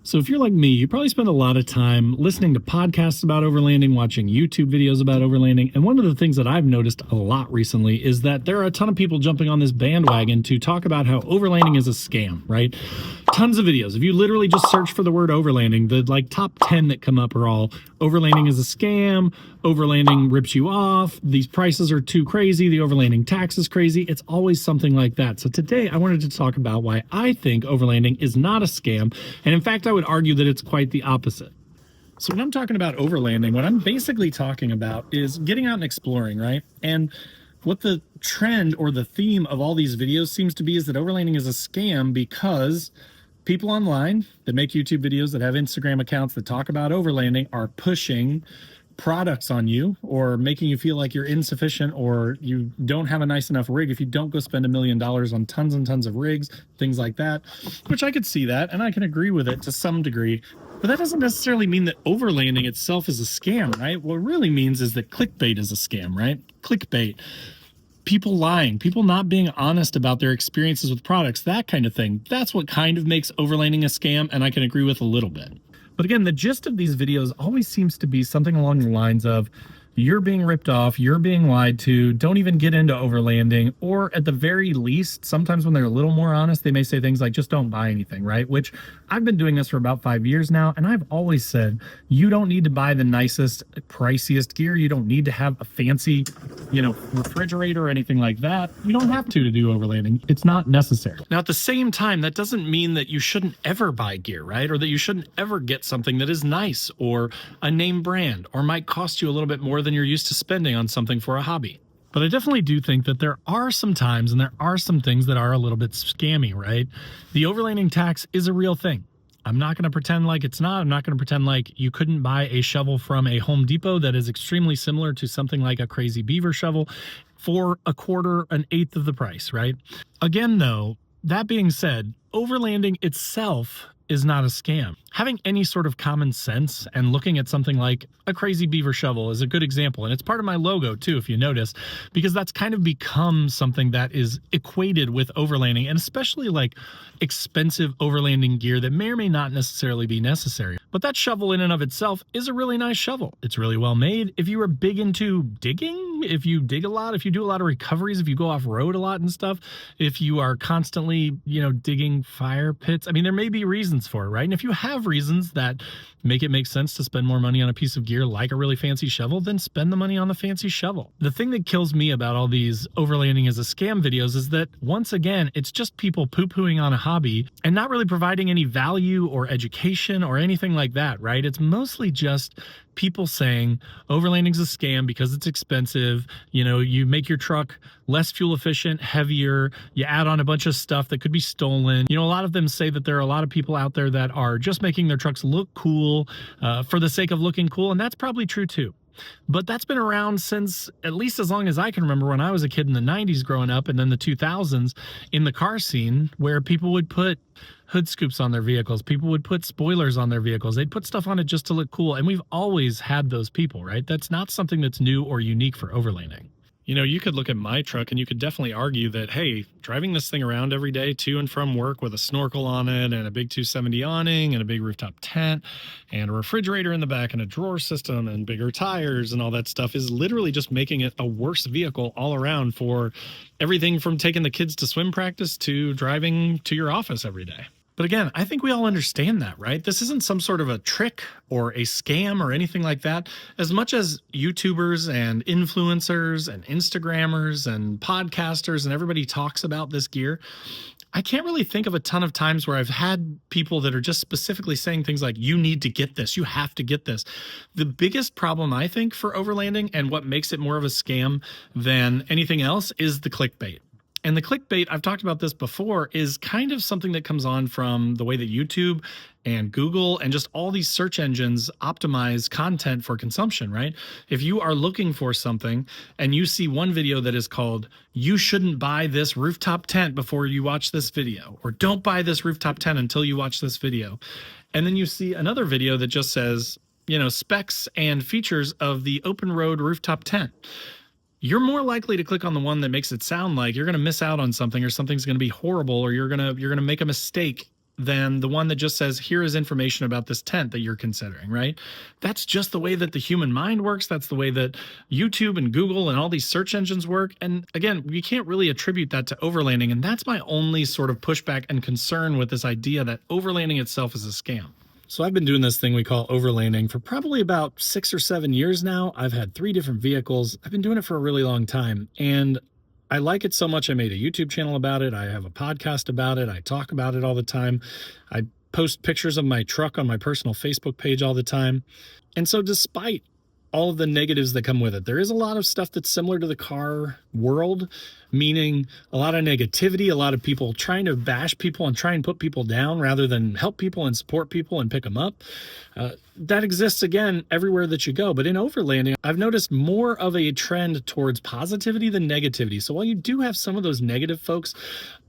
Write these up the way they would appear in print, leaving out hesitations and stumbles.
So if you're like me, you probably spend a lot of time listening to podcasts about overlanding, watching YouTube videos about overlanding. And one of the things that I've noticed a lot recently is that there are a ton of people jumping on this bandwagon to talk about how overlanding is a scam, right? Tons of videos. If you literally just search for the word overlanding, the top 10 that come up are all overlanding is a scam, overlanding rips you off, these prices are too crazy, the overlanding tax is crazy. It's always something like that. So today I wanted to talk about why I think overlanding is not a scam. And in fact, I would argue that it's quite the opposite. So when I'm talking about overlanding, what I'm basically talking about is getting out and exploring, right? And what the trend or the theme of all these videos seems to be is that overlanding is a scam because people online that make YouTube videos, that have Instagram accounts that talk about overlanding, are pushing products on you or making you feel like you're insufficient or you don't have a nice enough rig if you don't go spend $1 million on tons and tons of rigs, things like that, which I could see that and I can agree with it to some degree. But that doesn't necessarily mean that overlanding itself is a scam, right? What it really means is that clickbait is a scam, right? Clickbait. People lying, people not being honest about their experiences with products, that kind of thing. That's what kind of makes overlanding a scam, and I can agree with a little bit. But again, the gist of these videos always seems to be something along the lines of, you're being ripped off, you're being lied to, don't even get into overlanding, or at the very least, sometimes when they're a little more honest, they may say things like, just don't buy anything, right? Which I've been doing this for about 5 years now, and I've always said, you don't need to buy the nicest, priciest gear, you don't need to have a fancy, refrigerator or anything like that. You don't have to do overlanding. It's not necessary. Now, at the same time, that doesn't mean that you shouldn't ever buy gear, right? Or that you shouldn't ever get something that is nice or a name brand or might cost you a little bit more than you're used to spending on something for a hobby. But I definitely do think that there are some times and there are some things that are a little bit scammy, right? The overlanding tax is a real thing. I'm not going to pretend like it's not. I'm not going to pretend like you couldn't buy a shovel from a Home Depot that is extremely similar to something like a Crazy Beaver shovel for a quarter, an eighth of the price, right? Again, though, that being said, overlanding itself is not a scam. Having any sort of common sense and looking at something like a Crazy Beaver shovel is a good example. And it's part of my logo too, if you notice, because that's kind of become something that is equated with overlanding, and especially like expensive overlanding gear that may or may not necessarily be necessary. But that shovel in and of itself is a really nice shovel. It's really well made. If you are big into digging, if you dig a lot, if you do a lot of recoveries, if you go off-road a lot and stuff, if you are constantly, digging fire pits, I mean, there may be reasons for it, right? And if you have reasons that make sense to spend more money on a piece of gear like a really fancy shovel, then spend the money on the fancy shovel. The thing that kills me about all these overlanding as a scam videos is that, once again, it's just people poo-pooing on a hobby and not really providing any value or education or anything like that, right? It's mostly just people saying overlanding's a scam because it's expensive. You make your truck less fuel efficient, heavier, you add on a bunch of stuff that could be stolen. A lot of them say that there are a lot of people out there that are just making their trucks look cool for the sake of looking cool, and that's probably true too. But that's been around since at least as long as I can remember, when I was a kid in the 90s growing up, and then the 2000s in the car scene, where people would put hood scoops on their vehicles. People would put spoilers on their vehicles. They'd put stuff on it just to look cool. And we've always had those people, right? That's not something that's new or unique for overlanding. You could look at my truck and you could definitely argue that, hey, driving this thing around every day to and from work with a snorkel on it and a big 270 awning and a big rooftop tent and a refrigerator in the back and a drawer system and bigger tires and all that stuff is literally just making it a worse vehicle all around for everything from taking the kids to swim practice to driving to your office every day. But again, I think we all understand that, right? This isn't some sort of a trick or a scam or anything like that. As much as YouTubers and influencers and Instagrammers and podcasters and everybody talks about this gear, I can't really think of a ton of times where I've had people that are just specifically saying things like, you need to get this, you have to get this. The biggest problem, I think, for overlanding and what makes it more of a scam than anything else is the clickbait. And the clickbait, I've talked about this before, is kind of something that comes on from the way that YouTube and Google and just all these search engines optimize content for consumption, right? If you are looking for something and you see one video that is called, you shouldn't buy this rooftop tent before you watch this video, or don't buy this rooftop tent until you watch this video. And then you see another video that just says, specs and features of the open road rooftop tent. You're more likely to click on the one that makes it sound like you're going to miss out on something, or something's going to be horrible, or you're going to make a mistake than the one that just says, here is information about this tent that you're considering, right? That's just the way that the human mind works. That's the way that YouTube and Google and all these search engines work. And again, you can't really attribute that to overlanding. And that's my only sort of pushback and concern with this idea that overlanding itself is a scam. So I've been doing this thing we call overlanding for probably about 6 or 7 years now. I've had 3 different vehicles. I've been doing it for a really long time. And I like it so much I made a YouTube channel about it. I have a podcast about it. I talk about it all the time. I post pictures of my truck on my personal Facebook page all the time. And so despite all of the negatives that come with it, there is a lot of stuff that's similar to the car world, meaning a lot of negativity, a lot of people trying to bash people and try and put people down rather than help people and support people and pick them up. That exists, again, everywhere that you go. But in overlanding, I've noticed more of a trend towards positivity than negativity. So while you do have some of those negative folks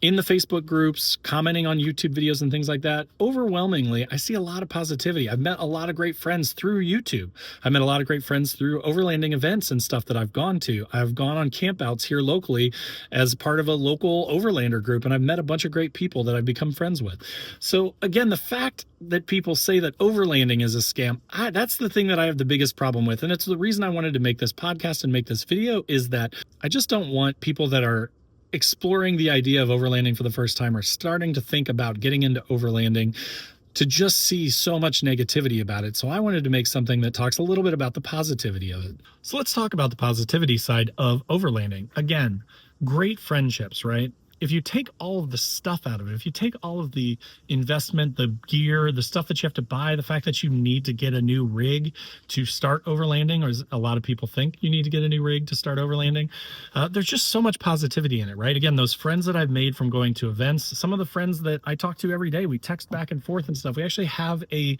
in the Facebook groups, commenting on YouTube videos and things like that, overwhelmingly, I see a lot of positivity. I've met a lot of great friends through YouTube. I've met a lot of great friends through overlanding events and stuff that I've gone to. I've gone on campouts here locally as part of a local overlander group, and I've met a bunch of great people that I've become friends with. So again, the fact that people say that overlanding is a scam, that's the thing that I have the biggest problem with. And it's the reason I wanted to make this podcast and make this video, is that I just don't want people that are exploring the idea of overlanding for the first time or starting to think about getting into overlanding to just see so much negativity about it. So I wanted to make something that talks a little bit about the positivity of it. So let's talk about the positivity side of overlanding. Again, great friendships, right? If you take all of the stuff out of it, if you take all of the investment, the gear, the stuff that you have to buy, the fact that you need to get a new rig to start overlanding, or as a lot of people think you need to get a new rig to start overlanding, there's just so much positivity in it, right? Again, those friends that I've made from going to events, some of the friends that I talk to every day, we text back and forth and stuff. We actually have a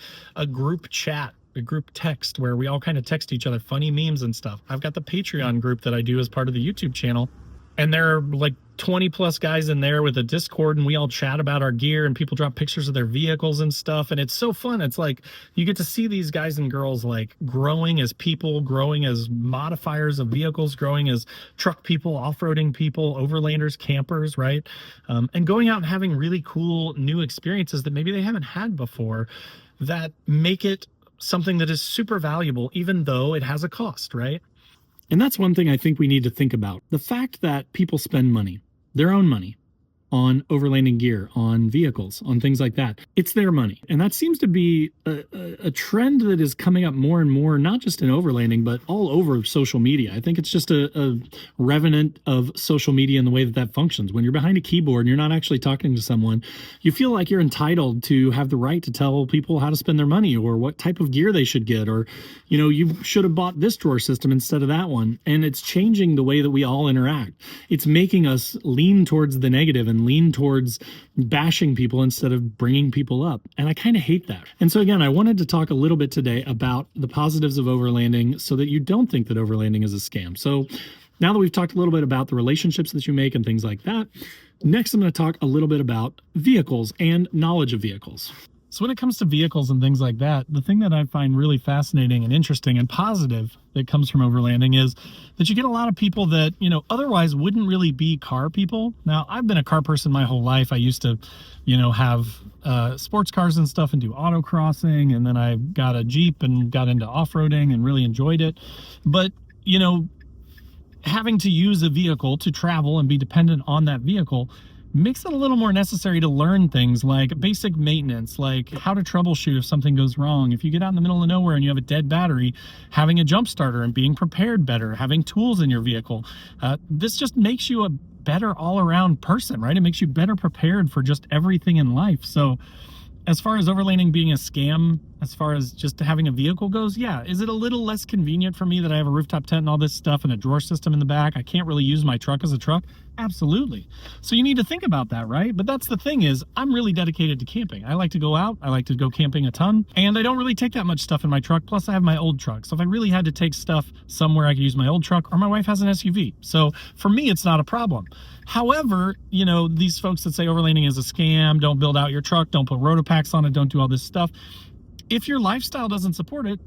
group chat, a group text where we all kind of text each other funny memes and stuff. I've got the Patreon group that I do as part of the YouTube channel, and there are like 20 plus guys in there with a Discord, and we all chat about our gear, and people drop pictures of their vehicles and stuff. And it's so fun. It's like you get to see these guys and girls like growing as people, growing as modifiers of vehicles, growing as truck people, off-roading people, overlanders, campers, right? And going out and having really cool new experiences that maybe they haven't had before, that make it something that is super valuable, even though it has a cost, right? And that's one thing I think we need to think about. The fact that people spend money, their own money, on overlanding gear, on vehicles, on things like that. It's their money. And that seems to be a trend that is coming up more and more, not just in overlanding, but all over social media. I think it's just a revenant of social media and the way that that functions. When you're behind a keyboard and you're not actually talking to someone, you feel like you're entitled to have the right to tell people how to spend their money or what type of gear they should get, or, you know, you should have bought this drawer system instead of that one. And it's changing the way that we all interact. It's making us lean towards the negative and lean towards bashing people instead of bringing people up. And I kind of hate that. And so again, I wanted to talk a little bit today about the positives of overlanding so that you don't think that overlanding is a scam. So now that we've talked a little bit about the relationships that you make and things like that, next I'm going to talk a little bit about vehicles and knowledge of vehicles. So when it comes to vehicles and things like that, the thing that I find really fascinating and interesting and positive that comes from overlanding is that you get a lot of people that, you know, otherwise wouldn't really be car people. Now, I've been a car person my whole life. I used to, you know, have sports cars and stuff and do autocrossing. And then I got a Jeep and got into off-roading and really enjoyed it. But, you know, having to use a vehicle to travel and be dependent on that vehicle makes it a little more necessary to learn things like basic maintenance, like how to troubleshoot if something goes wrong. If you get out in the middle of nowhere and you have a dead battery, having a jump starter and being prepared better, having tools in your vehicle. This just makes you a better all-around person, right? It makes you better prepared for just everything in life. So as far as overlanding being a scam, as far as just having a vehicle goes, yeah. Is it a little less convenient for me that I have a rooftop tent and all this stuff and a drawer system in the back? I can't really use my truck as a truck? Absolutely. So you need to think about that, right? But that's the thing is, I'm really dedicated to camping. I like to go out. I like to go camping a ton. And I don't really take that much stuff in my truck. Plus, I have my old truck. So if I really had to take stuff somewhere, I could use my old truck, or my wife has an SUV. So for me, it's not a problem. However, you know, these folks that say overlanding is a scam, don't build out your truck, don't put rotopacks on it, don't do all this stuff. If your lifestyle doesn't support it,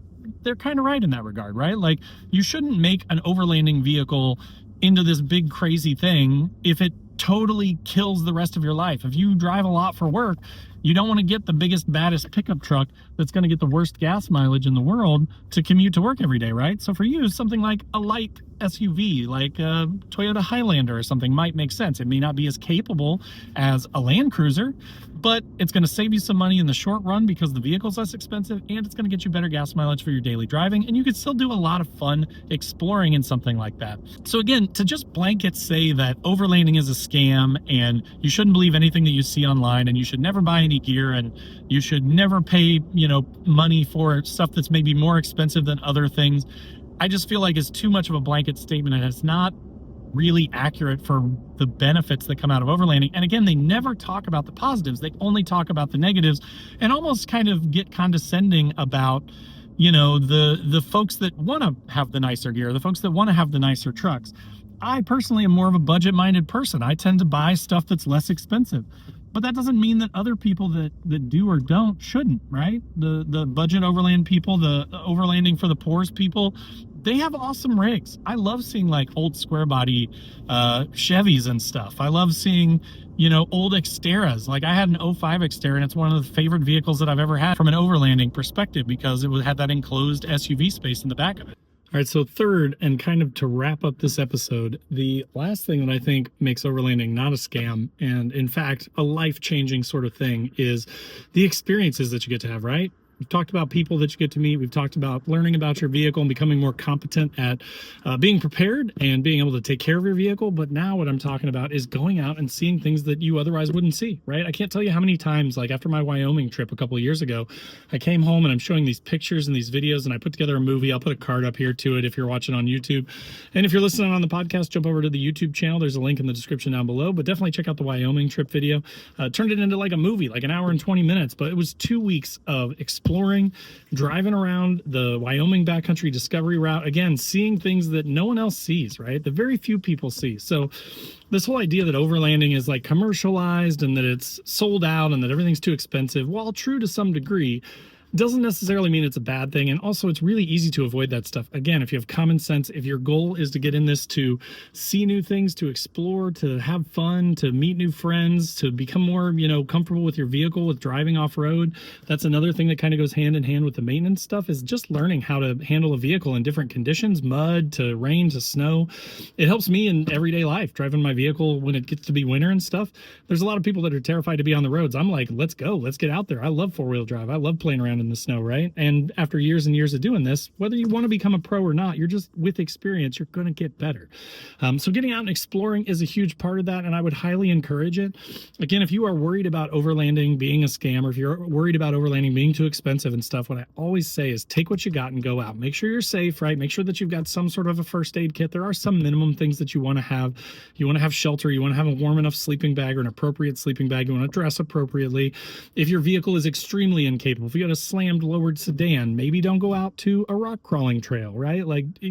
they're kind of right in that regard, right? Like, you shouldn't make an overlanding vehicle into this big crazy thing if it totally kills the rest of your life. If you drive a lot for work, You don't want to get the biggest, baddest pickup truck that's going to get the worst gas mileage in the world to commute to work every day, right? So for you, something like a light SUV, like a Toyota Highlander or something might make sense. It may not be as capable as a Land Cruiser, but it's going to save you some money in the short run because the vehicle's less expensive, and it's going to get you better gas mileage for your daily driving, and you can still do a lot of fun exploring in something like that. So again, to just blanket say that overlanding is a scam and you shouldn't believe anything that you see online, and you should never buy any gear, and you should never pay, money for stuff that's maybe more expensive than other things, I just feel like it's too much of a blanket statement, and it's not really accurate for the benefits that come out of overlanding. And again, they never talk about the positives. They only talk about the negatives, and almost kind of get condescending about, the folks that want to have the nicer gear, the folks that want to have the nicer trucks. I personally am more of a budget-minded person. I tend to buy stuff that's less expensive. But that doesn't mean that other people that do or don't shouldn't, right? The budget overland people, the overlanding for the poor's people, they have awesome rigs. I love seeing like old square body Chevys and stuff. I love seeing, old Xteras. Like I had an '05 Xterra, and it's one of the favorite vehicles that I've ever had from an overlanding perspective because it had that enclosed SUV space in the back of it. All right, so third, and kind of to wrap up this episode, the last thing that I think makes overlanding not a scam, and in fact, a life-changing sort of thing, is the experiences that you get to have, right? We've talked about people that you get to meet. We've talked about learning about your vehicle and becoming more competent at being prepared and being able to take care of your vehicle. But now what I'm talking about is going out and seeing things that you otherwise wouldn't see, right? I can't tell you how many times, like after my Wyoming trip a couple of years ago, I came home and I'm showing these pictures and these videos, and I put together a movie. I'll put a card up here to it if you're watching on YouTube. And if you're listening on the podcast, jump over to the YouTube channel. There's a link in the description down below, but definitely check out the Wyoming trip video. Turned it into like a movie, like an hour and 20 minutes, but it was 2 weeks of exploring, driving around the Wyoming backcountry discovery route, again, seeing things that no one else sees, right? That very few people see. So this whole idea that overlanding is like commercialized and that it's sold out and that everything's too expensive, while true to some degree, doesn't necessarily mean it's a bad thing. And also, it's really easy to avoid that stuff. Again, if you have common sense, if your goal is to get in this to see new things, to explore, to have fun, to meet new friends, to become more, comfortable with your vehicle, with driving off-road, that's another thing that kind of goes hand in hand with the maintenance stuff, is just learning how to handle a vehicle in different conditions, mud to rain to snow. It helps me in everyday life, driving my vehicle when it gets to be winter and stuff. There's a lot of people that are terrified to be on the roads. I'm like, let's go, let's get out there. I love four-wheel drive. I love playing around in the snow, right? And after years and years of doing this, whether you want to become a pro or not, you're just, with experience, you're going to get better. So getting out and exploring is a huge part of that, and I would highly encourage it. Again, if you are worried about overlanding being a scam, or if you're worried about overlanding being too expensive and stuff, what I always say is take what you got and go out. Make sure you're safe, right? Make sure that you've got some sort of a first aid kit. There are some minimum things that you want to have. You want to have shelter. You want to have a warm enough sleeping bag or an appropriate sleeping bag. You want to dress appropriately. If your vehicle is extremely incapable, if you got a slammed lowered sedan, maybe don't go out to a rock crawling trail, right?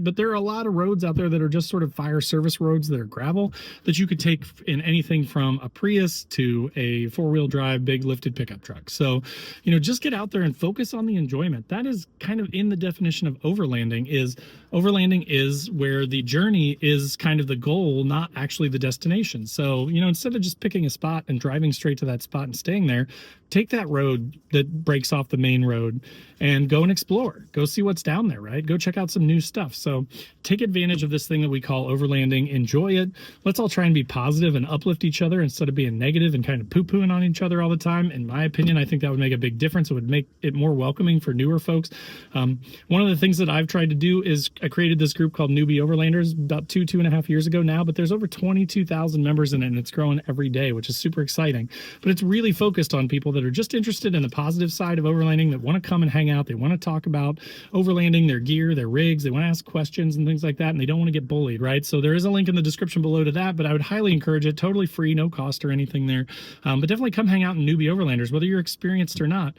But there are a lot of roads out there that are just sort of fire service roads that are gravel that you could take in anything from a Prius to a four-wheel drive big lifted pickup truck. So, just get out there and focus on the enjoyment. That is kind of in the definition of overlanding is where the journey is kind of the goal, not actually the destination. So, instead of just picking a spot and driving straight to that spot and staying there, take that road that breaks off the main road and go and explore. Go see what's down there, right? Go check out some new stuff. So take advantage of this thing that we call overlanding. Enjoy it. Let's all try and be positive and uplift each other instead of being negative and kind of poo-pooing on each other all the time. In my opinion, I think that would make a big difference. It would make it more welcoming for newer folks. One of the things that I've tried to do is I created this group called Newbie Overlanders about 2.5 years ago now, but there's over 22,000 members in it, and it's growing every day, which is super exciting. But it's really focused on people that are just interested in the positive side of overlanding, that want to come and hang out. They want to talk about overlanding, their gear, their rigs. They want to ask questions and things like that, and they don't want to get bullied, right? So there is a link in the description below to that, but I would highly encourage it. Totally free, no cost or anything there. But definitely come hang out in Newbie Overlanders, whether you're experienced or not,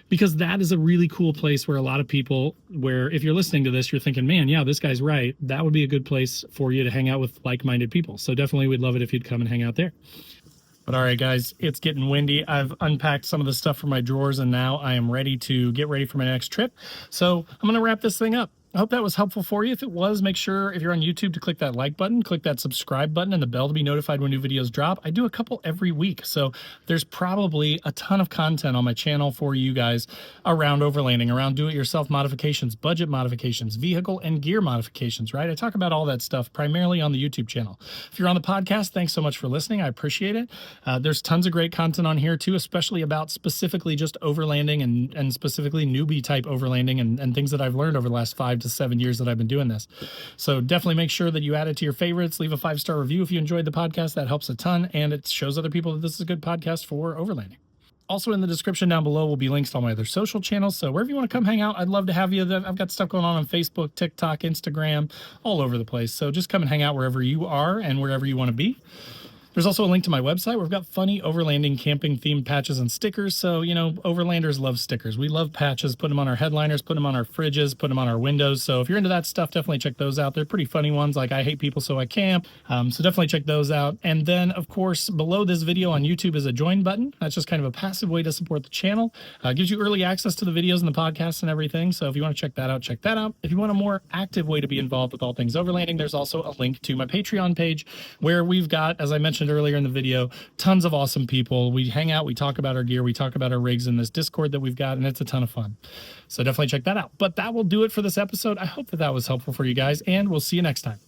because that is a really cool place where a lot of people, where if you're listening to this, you're thinking, man, yeah, this guy's right. That would be a good place for you to hang out with like-minded people. So definitely we'd love it if you'd come and hang out there. But all right, guys, it's getting windy. I've unpacked some of the stuff from my drawers, and now I am ready to get ready for my next trip. So I'm going to wrap this thing up. I hope that was helpful for you. If it was, make sure if you're on YouTube to click that like button, click that subscribe button and the bell to be notified when new videos drop. I do a couple every week, so there's probably a ton of content on my channel for you guys around overlanding, around do-it-yourself modifications, budget modifications, vehicle and gear modifications, right? I talk about all that stuff primarily on the YouTube channel. If you're on the podcast, thanks so much for listening. I appreciate it. There's tons of great content on here too, especially about specifically just overlanding and specifically newbie type overlanding and things that I've learned over the last 5 to 7 years that I've been doing this. So definitely make sure that you add it to your favorites. Leave a 5-star review if you enjoyed the podcast. That helps a ton, and it shows other people that this is a good podcast for overlanding. Also in the description down below will be links to all my other social channels. So wherever you want to come hang out, I'd love to have you. I've got stuff going on Facebook, TikTok, Instagram, all over the place. So just come and hang out wherever you are and wherever you want to be. There's also a link to my website where we've got funny overlanding camping themed patches and stickers. So, you know, overlanders love stickers. We love patches, put them on our headliners, put them on our fridges, put them on our windows. So if you're into that stuff, definitely check those out. They're pretty funny ones, like I hate people so I camp. So definitely check those out. And then of course, below this video on YouTube is a join button. That's just kind of a passive way to support the channel. Gives you early access to the videos and the podcasts and everything. So if you want to check that out, check that out. If you want a more active way to be involved with all things overlanding, there's also a link to my Patreon page where we've got, as I mentioned earlier in the video, tons of awesome people. We hang out, we talk about our gear, we talk about our rigs in this Discord that we've got, and it's a ton of fun. So definitely check that out. But that will do it for this episode. I hope that was helpful for you guys, and we'll see you next time.